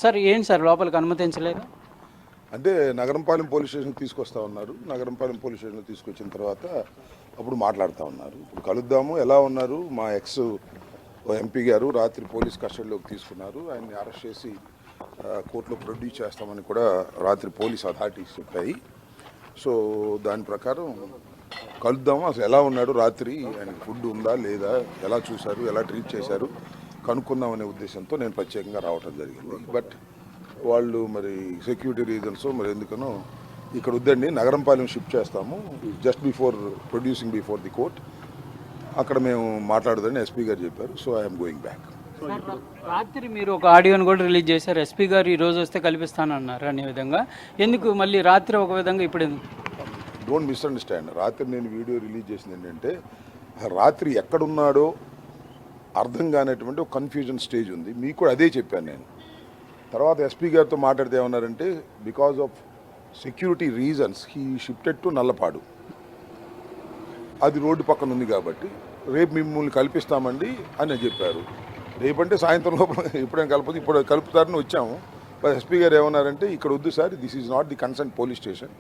Sir ఏంటి sir లోపలికి అనుమతించలేదు? అంటే నగరంపాలెం పోలీస్ స్టేషన్కి తీసుకొస్తా ఉన్నారు. నగరంపాలెం పోలీస్ స్టేషన్కి తీసుకొచ్చిన తర్వాత అప్పుడు మాట్లాడుతూ ఉన్నారు. ఇప్పుడు కలుద్దాము, ఎలా ఉన్నారు, మా ఎక్స్ ఎంపీ గారు రాత్రి పోలీస్ కస్టడీలోకి తీసుకున్నారు, ఆయన్ని అరెస్ట్ చేసి కోర్టులో ప్రొడ్యూస్ చేస్తామని కూడా రాత్రి పోలీస్ అథారిటీస్ చెప్పాయి. సో దాని ప్రకారం కలుద్దాము, అసలు ఎలా ఉన్నాడు, రాత్రి ఆయనకి ఫుడ్ ఉందా లేదా, ఎలా చూశారు, ఎలా ట్రీట్ చేశారు కనుక్కుందాం అనే ఉద్దేశంతో నేను ప్రత్యేకంగా రావటం జరిగింది. బట్ వాళ్ళు మరి సెక్యూరిటీ రీజన్స్ మరి ఎందుకనో ఇక్కడ వద్దండి, నగరంపాలెం షిఫ్ట్ చేస్తాము just before producing before the court, అక్కడ మేము మాట్లాడదని ఎస్పీ గారు చెప్పారు. So I'm going back. రాత్రి మీరు ఒక ఆడియోని కూడా రిలీజ్ చేశారు, ఎస్పీ గారు ఈ రోజు వస్తే కల్పిస్తానన్నారు అనే విధంగా. ఎందుకు మళ్ళీ రాత్రి ఒక విధంగా ఇప్పుడు ఎందుకు? Don't misunderstand. రాత్రి నేను వీడియో రిలీజ్ చేసింది ఏంటంటే రాత్రి ఎక్కడున్నాడో అర్థం కానటువంటి ఒక కన్ఫ్యూజన్ స్టేజ్ ఉంది. మీకు కూడా అదే చెప్పాను నేను. తర్వాత ఎస్పీ గారితో మాట్లాడితే ఏమన్నారంటే because of security reasons he shifted to Nallapadu, అది రోడ్డు పక్కన ఉంది కాబట్టి రేపు మిమ్మల్ని కల్పిస్తామండి అని చెప్పారు. రేపంటే సాయంత్రం లోపల ఎప్పుడైనా కలపదు, ఇప్పుడు కలుపుతారని వచ్చాము. ఎస్పీ గారు ఏమన్నారంటే ఇక్కడ వద్దు sir, this is not the concern police station,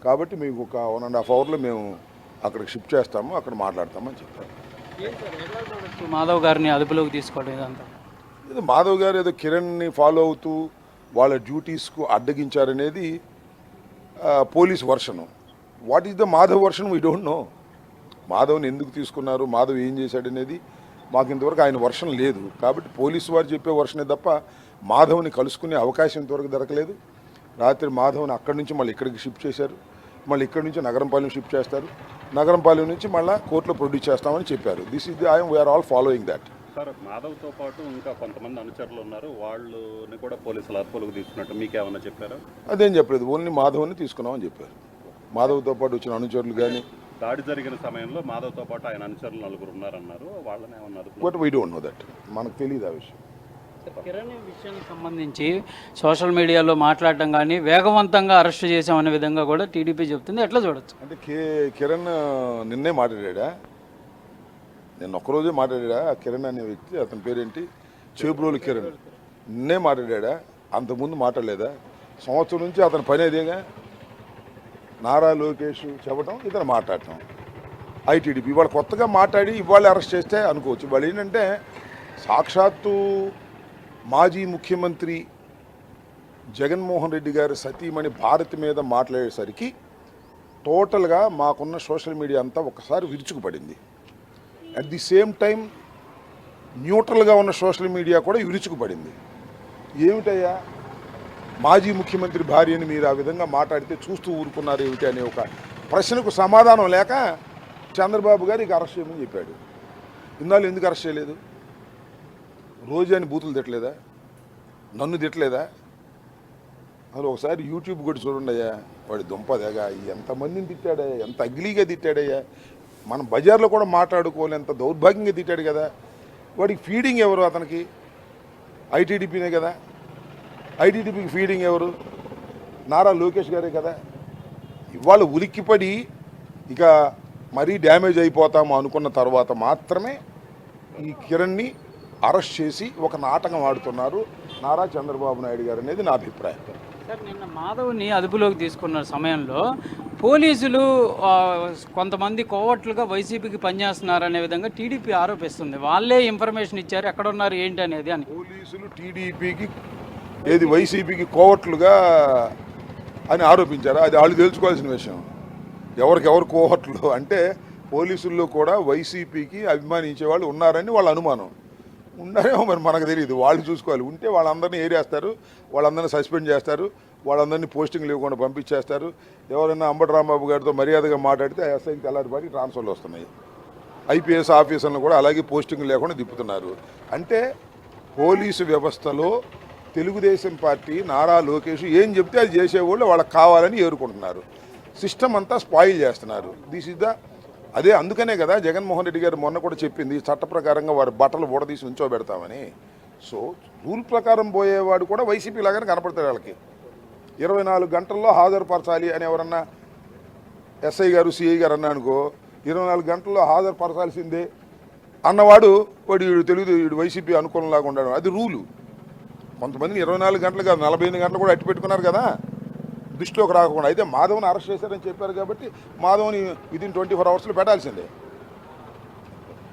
కాబట్టి మీకు ఒక 1.5 అవర్లో మేము అక్కడికి షిఫ్ట్ చేస్తాము, అక్కడ మాట్లాడతామని చెప్పారు. మాధవ్ గారిని అదుపులోకి తీసుకోవడం ఇదంతా ఏదో మాధవ్ గారు ఏదో కిరణ్ని ఫాలో అవుతూ వాళ్ళ డ్యూటీస్కు అడ్డగించారనేది పోలీస్ వర్షను. What is the Madhav version we don't know. మాధవ్ని ఎందుకు తీసుకున్నారు, మాధవ్ ఏం చేశాడనేది మాకు ఇంతవరకు ఆయన వర్షన్ లేదు. కాబట్టి పోలీసు వారు చెప్పే వర్షనే తప్ప మాధవ్ని కలుసుకునే అవకాశం ఇంతవరకు దొరకలేదు. రాత్రి మాధవ్ని అక్కడి నుంచి మళ్ళీ ఇక్కడికి షిఫ్ట్ చేశారు, మళ్ళీ ఇక్కడి నుంచి నగరంపాలెం షిఫ్ట్ చేస్తారు, నగరంపాలెం నుంచి మళ్ళీ కోర్టులో ప్రొడ్యూస్ చేస్తామని చెప్పారు. This is the we are all following that. Sir, మాధవ్తో పాటు ఇంకా కొంతమంది అనుచరులు ఉన్నారు, వాళ్ళని కూడా పోలీసులు అదుపులోకి తీసుకున్నట్టు మీకేమన్నా చెప్పారా? అదేం చెప్పలేదు, ఓన్లీ మాధవ్ని తీసుకున్నామని చెప్పారు. మాధవ్తో పాటు వచ్చిన అనుచరులు కానీ దాడి జరిగిన సమయంలో మాధవ్తో పాటు ఆయన అనుచరులు 4 ఉన్నారన్నారు, వాళ్ళని ఏమన్నారు? But we don't know that, మనకు తెలియదు ఆ విషయం. కిరణ్ విషయానికి సంబంధించి సోషల్ మీడియాలో మాట్లాడటం కానీ వేగవంతంగా అరెస్ట్ చేసామనే విధంగా కూడా టీడీపీ చెప్తుంది, ఎట్లా చూడొచ్చు? అంటే కిరణ్ నిన్నే మాట్లాడా, నేను ఒక్కరోజే మాట్లాడా. ఆ కిరణ్ అనే వ్యక్తి, అతని పేరేంటి, చేబ్రోలు కిరణ్, నిన్నే మాట్లాడా, అంతకుముందు మాట్లాడలేదా? సంవత్సరం నుంచి అతని పని అదేగా, నారా లోకేష్ చెప్పడం, ఇతను మాట్లాడటం. ఐటీడీపీ ఇవాళ కొత్తగా మాట్లాడి ఇవాళ అరెస్ట్ చేస్తే అనుకోవచ్చు. ఇవాళ ఏంటంటే సాక్షాత్తు మాజీ ముఖ్యమంత్రి జగన్మోహన్ రెడ్డి గారి సతీమణి భారతి మీద మాట్లాడేసరికి టోటల్గా మాకున్న సోషల్ మీడియా అంతా ఒకసారి విరుచుకుపడింది. అట్ ది సేమ్ టైం న్యూట్రల్గా ఉన్న సోషల్ మీడియా కూడా విరుచుకుపడింది. ఏమిటయ్యా, మాజీ ముఖ్యమంత్రి భార్యని మీరు ఆ విధంగా మాట్లాడితే చూస్తూ ఊరుకున్నారు ఏమిటి అనే ఒక ప్రశ్నకు సమాధానం లేక చంద్రబాబు గారు ఇక అరెస్ట్ చేయమని చెప్పాడు. ఇన్నాళ్ళు ఎందుకు అరెస్ట్ చేయలేదు? రోజాని బూతులు తిట్టలేదా, నన్ను తిట్టలేదా? అసలు ఒకసారి యూట్యూబ్ కూడా చూడండి అయ్యా, వాడి దుంపదేగా ఎంతమందిని తిట్టాడయ్యా, ఎంత అగ్లీగా తిట్టాడయ్యా. మనం బజార్లో కూడా మాట్లాడుకోవాలి, ఎంత దౌర్భాగ్యంగా తిట్టాడు కదా. వాడికి ఫీడింగ్ ఎవరు? అతనికి ఐటీడీపీనే కదా. ఐటీడీపీకి ఫీడింగ్ ఎవరు? నారా లోకేష్ గారే కదా. ఇవాళ ఉలిక్కిపడి ఇక మరీ డ్యామేజ్ అయిపోతాము అనుకున్న తర్వాత మాత్రమే ఈ కిరణ్ని అరెస్ట్ చేసి ఒక నాటకం ఆడుతున్నారు నారా చంద్రబాబు నాయుడు గారు అనేది నా అభిప్రాయం. సార్, నిన్న మాధవ్ని అదుపులోకి తీసుకున్న సమయంలో పోలీసులు కొంతమంది కోవట్లుగా వైసీపీకి పనిచేస్తున్నారు అనే విధంగా టీడీపీ ఆరోపిస్తుంది. వాళ్ళే ఇన్ఫర్మేషన్ ఇచ్చారు, ఎక్కడ ఉన్నారు ఏంటి అనేది అని. పోలీసులు టీడీపీకి ఏది వైసీపీకి కోవట్లుగా అని ఆరోపించారు. అది వాళ్ళు తెలుసుకోవాల్సిన విషయం. ఎవరికెవరు కోవట్లు అంటే పోలీసుల్లో కూడా వైసీపీకి అభిమానించే వాళ్ళు ఉన్నారని వాళ్ళ అనుమానం. ఉన్నారేమో మరి మనకు తెలియదు, వాళ్ళు చూసుకోవాలి. ఉంటే వాళ్ళందరినీ ఏరేస్తారు, వాళ్ళందరినీ సస్పెండ్ చేస్తారు, వాళ్ళందరినీ పోస్టింగ్లు ఇవ్వకుండా పంపించేస్తారు. ఎవరైనా అంబటి రాంబాబు గారితో మర్యాదగా మాట్లాడితే ఎస్ఐకి తెల్లారిపాటి ట్రాన్స్ఫర్లు వస్తున్నాయి. ఐపీఎస్ ఆఫీసర్లు కూడా అలాగే పోస్టింగ్ లేకుండా తిప్పుతున్నారు. అంటే పోలీసు వ్యవస్థలో తెలుగుదేశం పార్టీ నారా లోకేష్ ఏం చెప్తే అది చేసేవాళ్ళు వాళ్ళకి కావాలని ఏరుకుంటున్నారు. సిస్టమ్ అంతా స్పాయిల్ చేస్తున్నారు. దిస్ ఇస్ ద అదే అందుకనే కదా జగన్మోహన్ రెడ్డి గారు మొన్న కూడా చెప్పింది, చట్ట ప్రకారంగా వారి బట్టలు ఊడదీసి ఉంచోబెడతామని. సో రూల్ ప్రకారం పోయేవాడు కూడా వైసీపీ లాగానే కనపడతాడు. వాళ్ళకి 24 గంటల్లో హాజరుపరచాలి అని ఎవరన్నా ఎస్ఐ గారు సిఐ గారు అన్నా అనుకో, 24 గంటల్లో హాజరుపరచాల్సిందే అన్నవాడు వాడు తెలుగు వైసీపీ అనుకూలంలాగా ఉండడం, అది రూలు. కొంతమందిని 24 గంటలు కాదు 48 గంటలు కూడా అట్టి పెట్టుకున్నారు కదా దృష్టిలోకి రాకుండా. అయితే మాధవ్ని అరెస్ట్ చేశారని చెప్పారు కాబట్టి మాధవ్ని విదిన్ 24 అవర్స్లో పెట్టాల్సిందే.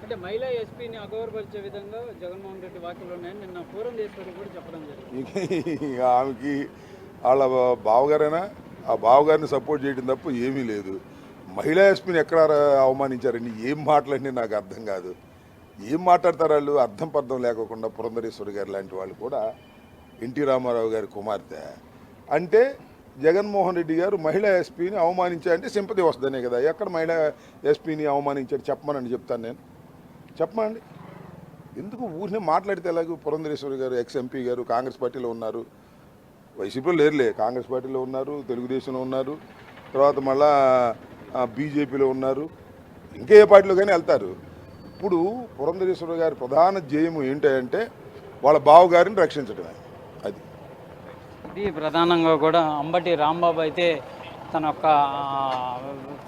అంటే మహిళా ఎస్పీని అగౌరవపరిచే విధంగా జగన్మోహన్ రెడ్డి వ్యాఖ్యలు ఉన్నాయని నిన్న పూరంధేశ్వరి కూడా చెప్పడం జరిగింది. ఆమెకి వాళ్ళ బావగారైనా ఆ బావగారిని సపోర్ట్ చేయడం తప్ప ఏమీ లేదు. మహిళా ఎస్పీని ఎక్కడ అవమానించారండి? ఏం మాట్లాడి నాకు అర్థం కాదు. ఏం మాట్లాడతారు వాళ్ళు? అర్థం పర్థం లేకోకుండా పురంధరేశ్వరి గారు లాంటి వాళ్ళు కూడా ఎన్టీ రామారావు గారి కుమార్తె అంటే జగన్మోహన్ రెడ్డి గారు మహిళా ఎస్పీని అవమానించారంటే సింపతి వస్తుందనే కదా. ఎక్కడ మహిళా ఎస్పీని అవమానించారు చెప్పమని చెప్తాను నేను. చెప్పమండి. ఎందుకు ఊరినే మాట్లాడితే ఎలాగో? పురంధరేశ్వరి గారు ఎక్స్ ఎంపీ గారు కాంగ్రెస్ పార్టీలో ఉన్నారు, వైసీపీలో లేరులే, కాంగ్రెస్ పార్టీలో ఉన్నారు, తెలుగుదేశంలో ఉన్నారు, తర్వాత మళ్ళా బీజేపీలో ఉన్నారు, ఇంకా ఏ పార్టీలో కానీ వెళ్తారు. ఇప్పుడు పురంధరేశ్వరి గారి ప్రధాన ధ్యేయం ఏంటంటే వాళ్ళ బావగారిని రక్షించడమే. అది ఇది ప్రధానంగా కూడా అంబటి రాంబాబు అయితే తన యొక్క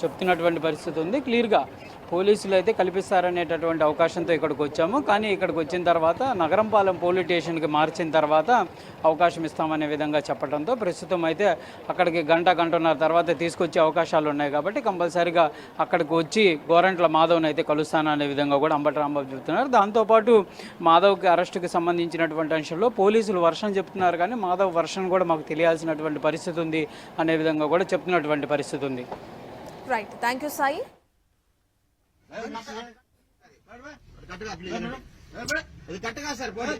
చెప్తున్నటువంటి పరిస్థితి ఉంది. క్లియర్గా పోలీసులు అయితే కల్పిస్తారనేటటువంటి అవకాశంతో ఇక్కడికి వచ్చాము. కానీ ఇక్కడికి వచ్చిన తర్వాత నగరంపాలెం పోలీస్ స్టేషన్కి మార్చిన తర్వాత అవకాశం ఇస్తామనే విధంగా చెప్పడంతో ప్రస్తుతం అయితే అక్కడికి గంటన్నర తర్వాత తీసుకొచ్చే అవకాశాలు ఉన్నాయి. కాబట్టి కంపల్సరీగా అక్కడికి వచ్చి గోరంట్ల మాధవ్ని అయితే కలుస్తాననే విధంగా కూడా అంబటి రాంబాబు చెబుతున్నారు. దాంతోపాటు మాధవ్కి అరెస్టుకి సంబంధించినటువంటి అంశంలో పోలీసులు వర్షన్ చెప్తున్నారు, కానీ మాధవ్ వర్షన్ కూడా మాకు తెలియాల్సినటువంటి పరిస్థితి ఉంది అనే విధంగా కూడా చెప్తున్నటువంటి పరిస్థితి ఉంది. Right, thank you Sai. అది కట్టగా సార్ పోయి